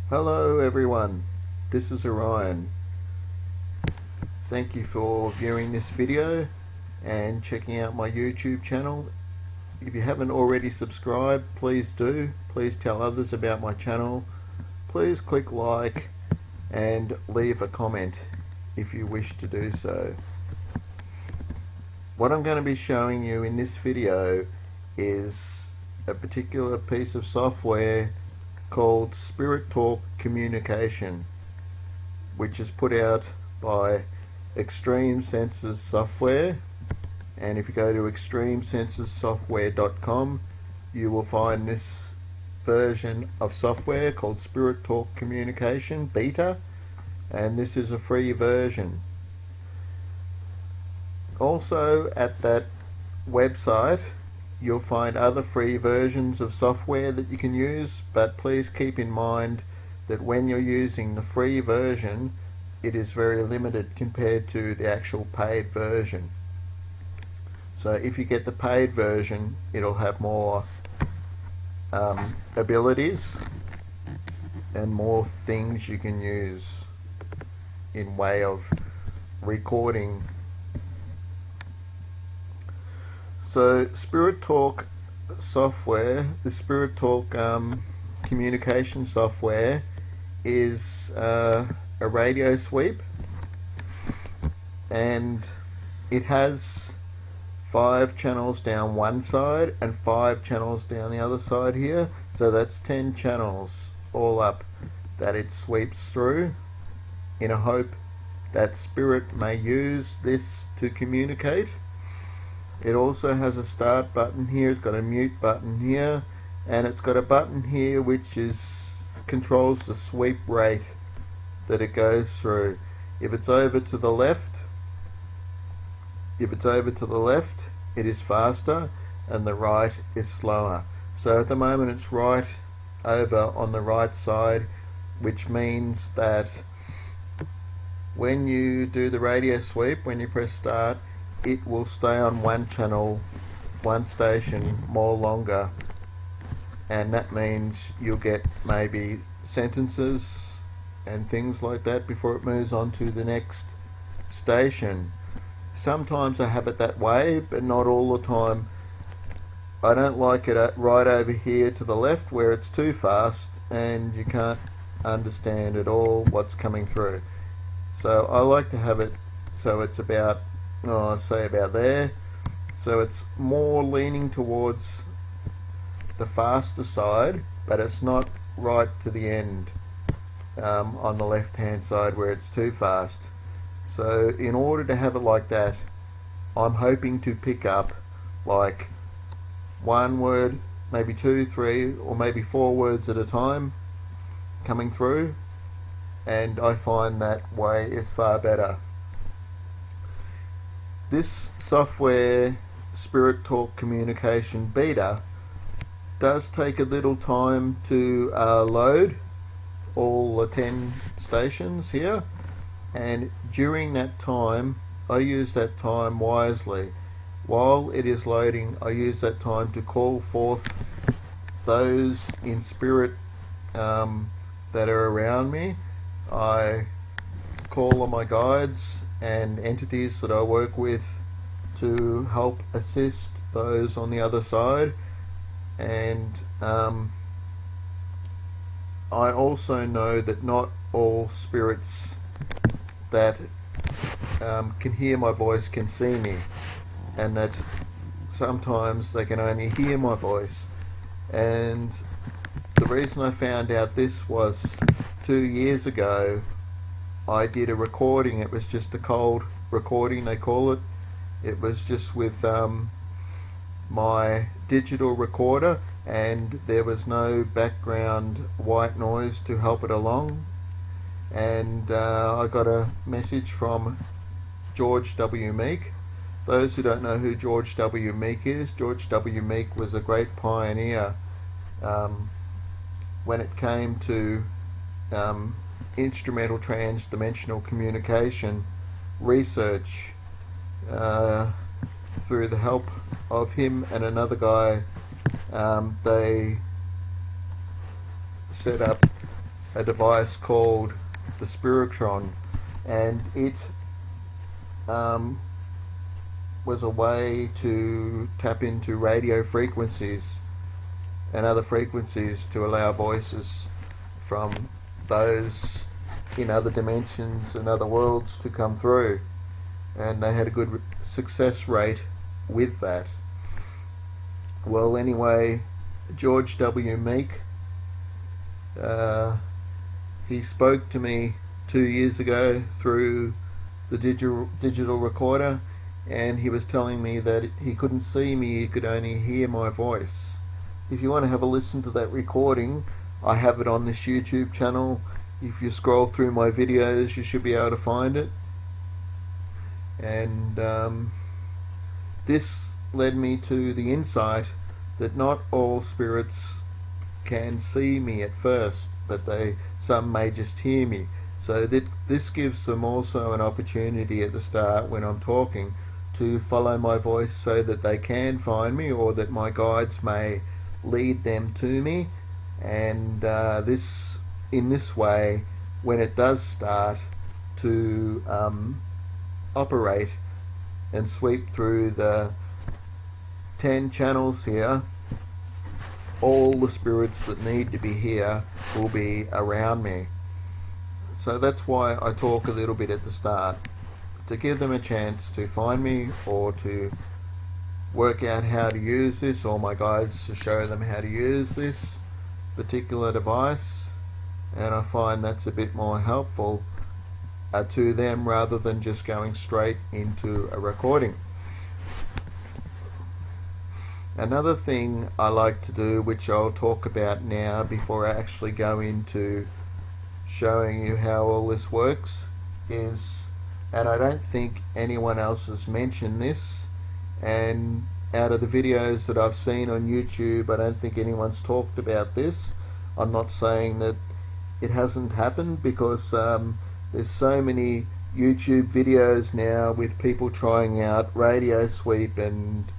Hello everyone, this is Orion. Thank you for viewing this video and checking out my YouTube channel. If you haven't already subscribed, please do. Please tell others about my channel. Please click like and leave a comment if you wish to do so. What I'm going to be showing you in this video is a particular piece of software called Spirit Talk Communication, which is put out by eXtremeSenses software. And if you go to eXtremeSensesSoftware.com, you will find this version of software called Spirit Talk Communication Beta, and this is a free version. Also at that website you'll find other free versions of software that you can use, but please keep in mind that when you're using the free version, it is very limited compared to the actual paid version. So if you get the paid version, it'll have more abilities and more things you can use in way of recording. So Spirit Talk software, the Spirit Talk communication software is a radio sweep, and it has 5 channels down one side and 5 channels down the other side here, so that's 10 channels all up that it sweeps through in a hope that Spirit may use this to communicate. It also has a start button here, it's got a mute button here, and it's got a button here which controls the sweep rate that it goes through. If it's over to the left, it is faster, and the right is slower. So at the moment it's right over on the right side, which means that when you do the radio sweep, when you press start, it will stay on one channel, one station more longer, and that means you'll get maybe sentences and things like that before it moves on to the next station. Sometimes I have it that way, but not all the time. I don't like it right over here to the left where it's too fast and you can't understand at all what's coming through. So I like to have it so it's about, say about there, so it's more leaning towards the faster side, but it's not right to the end on the left hand side where it's too fast. So in order to have it like that, I'm hoping to pick up like 1 word, maybe 2, 3, or maybe 4 words at a time coming through, and I find that way is far better. This software, Spirit Talk Communication Beta, does take a little time to load all the 10 stations here, and during that time I use that time wisely. While it is loading, I use that time to call forth those in spirit that are around me. I call on my guides and entities that I work with to help assist those on the other side, and I also know that not all spirits that can hear my voice can see me, and that sometimes they can only hear my voice. And the reason I found out this was 2 years ago. I did a recording. It was just a cold recording, they call it. It was just with my digital recorder, and there was no background white noise to help it along. And I got a message from George W. Meek. Those who don't know who George W. Meek is, George W. Meek was a great pioneer when it came to instrumental trans-dimensional communication research. Through the help of him and another guy, they set up a device called the Spiritron, and it was a way to tap into radio frequencies and other frequencies to allow voices from those in other dimensions and other worlds to come through, and they had a good success rate with that. Well, anyway, George W. Meek, he spoke to me 2 years ago through the digital recorder, and he was telling me that he couldn't see me, he could only hear my voice. If you want to have a listen to that recording, I have it on this YouTube channel. If you scroll through my videos, you should be able to find it. And this led me to the insight that not all spirits can see me at first, but some may just hear me. So this gives them also an opportunity at the start when I'm talking to follow my voice so that they can find me, or that my guides may lead them to me. And in this way, when it does start to operate and sweep through the 10 channels here, all the spirits that need to be here will be around me. So that's why I talk a little bit at the start, to give them a chance to find me, or to work out how to use this, or my guides to show them how to use this particular device. And I find that's a bit more helpful to them, rather than just going straight into a recording. Another thing I like to do, which I'll talk about now before I actually go into showing you how all this works, is, and I don't think anyone else has mentioned this, and out of the videos that I've seen on YouTube, I don't think anyone's talked about this. I'm not saying that it hasn't happened, because there's so many YouTube videos now with people trying out radio sweep and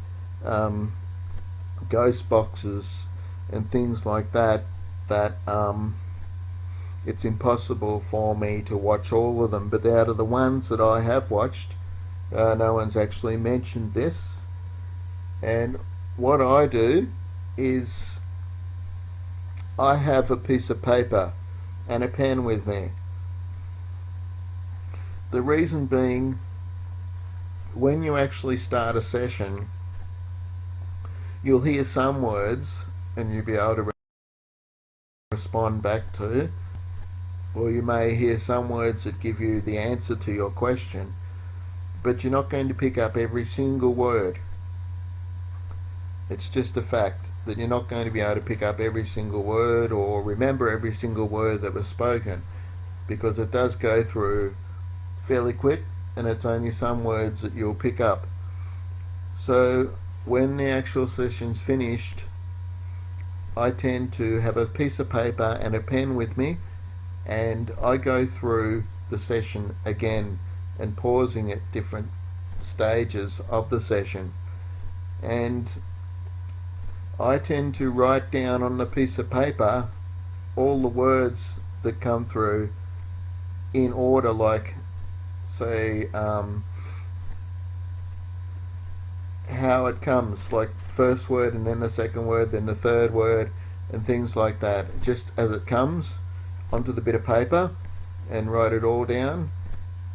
ghost boxes and things like that, it's impossible for me to watch all of them. But out of the ones that I have watched, no one's actually mentioned this. And what I do is I have a piece of paper and a pen with me. The reason being, when you actually start a session, you'll hear some words and you'll be able to respond back to, or you may hear some words that give you the answer to your question, but you're not going to pick up every single word. It's just a fact that you're not going to be able to pick up every single word or remember every single word that was spoken, because it does go through fairly quick, and it's only some words that you'll pick up. So when the actual session's finished, I tend to have a piece of paper and a pen with me, and I go through the session again and pausing at different stages of the session, and I tend to write down on the piece of paper all the words that come through in order, like say how it comes, like first word and then the second word, then the third word, and things like that, just as it comes onto the bit of paper, and write it all down.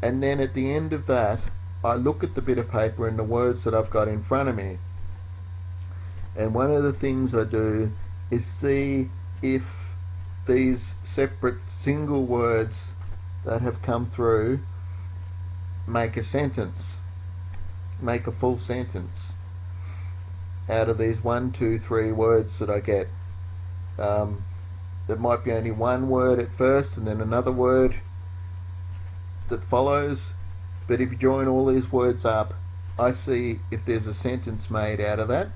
And then at the end of that, I look at the bit of paper and the words that I've got in front of me, and one of the things I do is see if these separate single words that have come through make a sentence, make a full sentence out of these 1, 2, 3 words that I get. There might be only one word at first and then another word that follows, but if you join all these words up, I see if there's a sentence made out of that.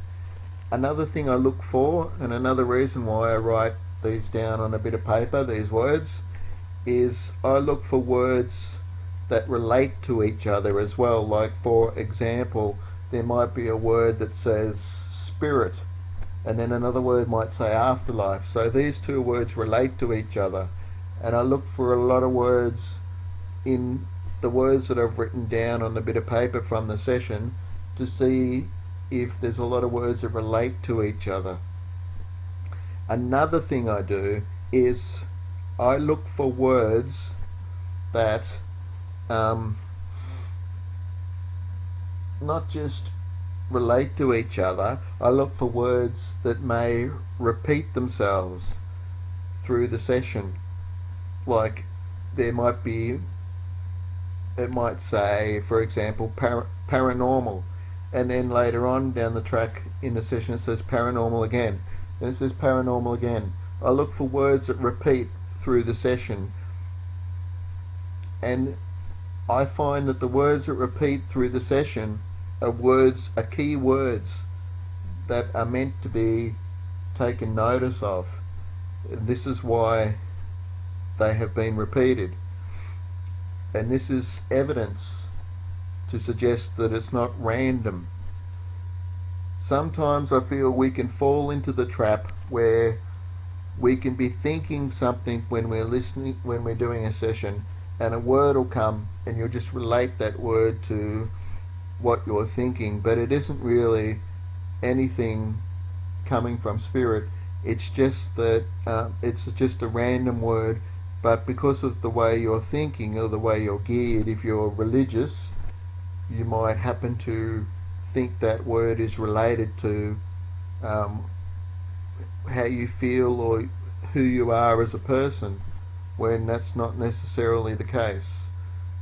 Another thing I look for, and another reason why I write these down on a bit of paper, these words, is I look for words that relate to each other as well. Like, for example, there might be a word that says spirit, and then another word might say afterlife. So these two words relate to each other, and I look for a lot of words in the words that I've written down on a bit of paper from the session to see if there's a lot of words that relate to each other. Another thing I do is I look for words that not just relate to each other, I look for words that may repeat themselves through the session. Like there might be, it might say, for example, paranormal, and then later on down the track in the session it says paranormal again, and it says paranormal again. I look for words that repeat through the session, and I find that the words that repeat through the session are key words that are meant to be taken notice of. This is why they have been repeated, and this is evidence to suggest that it's not random. Sometimes I feel we can fall into the trap where we can be thinking something when we're listening, when we're doing a session, and a word will come and you'll just relate that word to what you're thinking, but it isn't really anything coming from spirit. It's just that it's just a random word, but because of the way you're thinking or the way you're geared, if you're religious, you might happen to think that word is related to how you feel or who you are as a person, when that's not necessarily the case.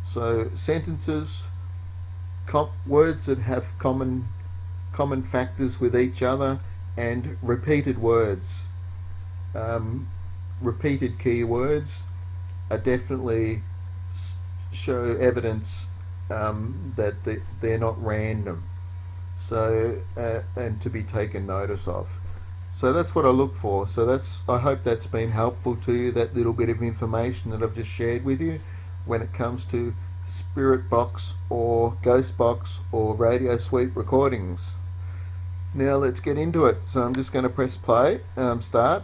So sentences, words that have common factors with each other, and repeated words, repeated key words are definitely show evidence that they're not random. So and to be taken notice of. So that's what I look for. So I hope that's been helpful to you, that little bit of information that I've just shared with you when it comes to spirit box or ghost box or radio suite recordings. Now let's get into it. So I'm just going to press play, start.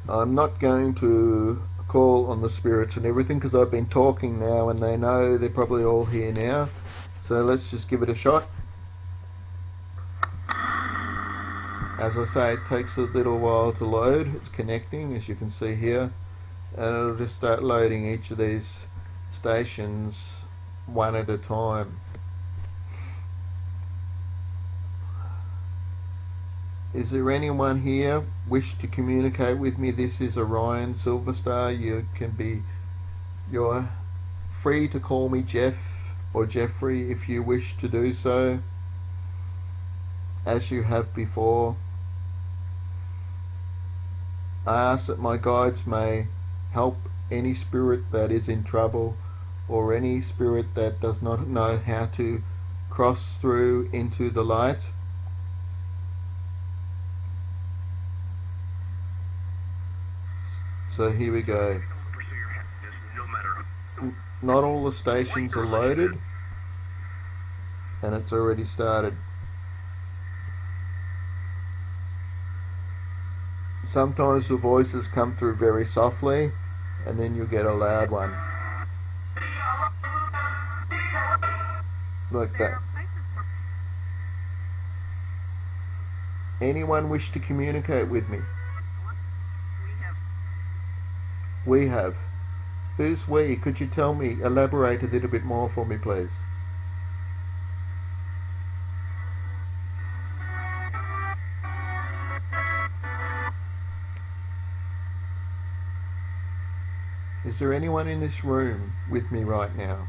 I'm not going to call on the spirits and everything because I've been talking now and they know, they're probably all here now. So let's just give it a shot. As I say, it takes a little while to load. It's connecting, as you can see here, and it'll just start loading each of these stations one at a time. Is there anyone here wish to communicate with me? This is Orion Silverstar. You're free to call me Jeff or Jeffrey if you wish to do so, as you have before. I ask that my guides may help any spirit that is in trouble, or any spirit that does not know how to cross through into the light. So here we go. Not all the stations are loaded, and it's already started. Sometimes the voices come through very softly, and then you get a loud one. Like that. Anyone wish to communicate with me? We have. Who's we? Could you tell me, elaborate a little bit more for me, please? Is there anyone in this room with me right now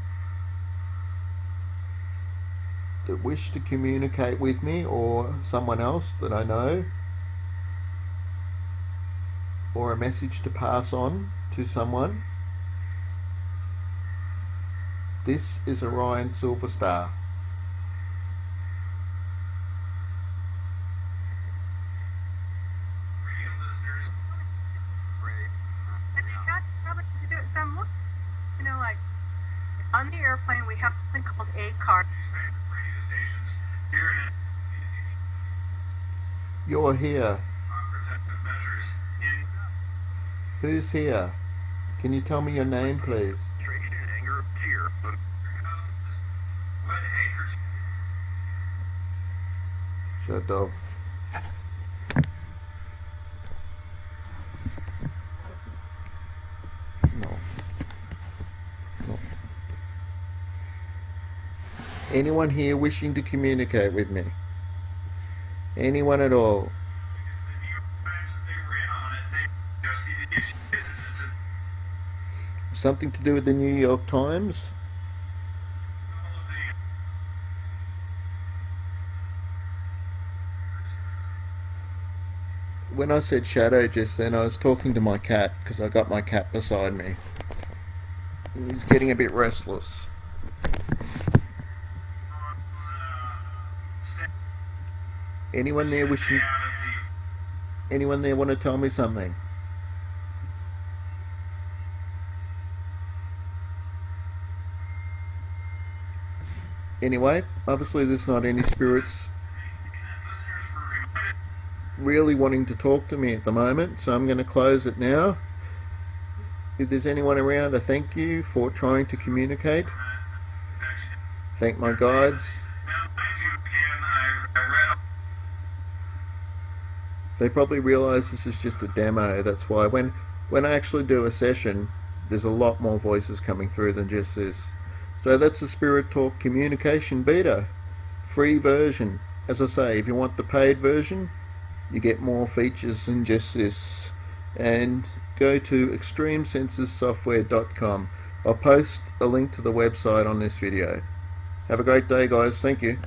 that wish to communicate with me, or someone else that I know, or a message to pass on to someone? This is Orion Silverstar. Like on the airplane, we have something called a card. You're here. Who's here? Can you tell me your name, please? Shut up. No. No. Anyone here wishing to communicate with me? Anyone at all? Something to do with the New York Times? When I said shadow just then, I was talking to my cat, because I got my cat beside me. He's getting a bit restless. Anyone there wishing... Anyone there want to tell me something? Anyway, obviously there's not any spirits really wanting to talk to me at the moment, so I'm going to close it now. If there's anyone around, I thank you for trying to communicate. Thank my guides. They probably realise this is just a demo. That's why when I actually do a session, there's a lot more voices coming through than just this. So that's the Spirit Talk Communication Beta. Free version. As I say, if you want the paid version, you get more features than just this. And go to eXtremeSensesSoftware.com. I'll post a link to the website on this video. Have a great day, guys. Thank you.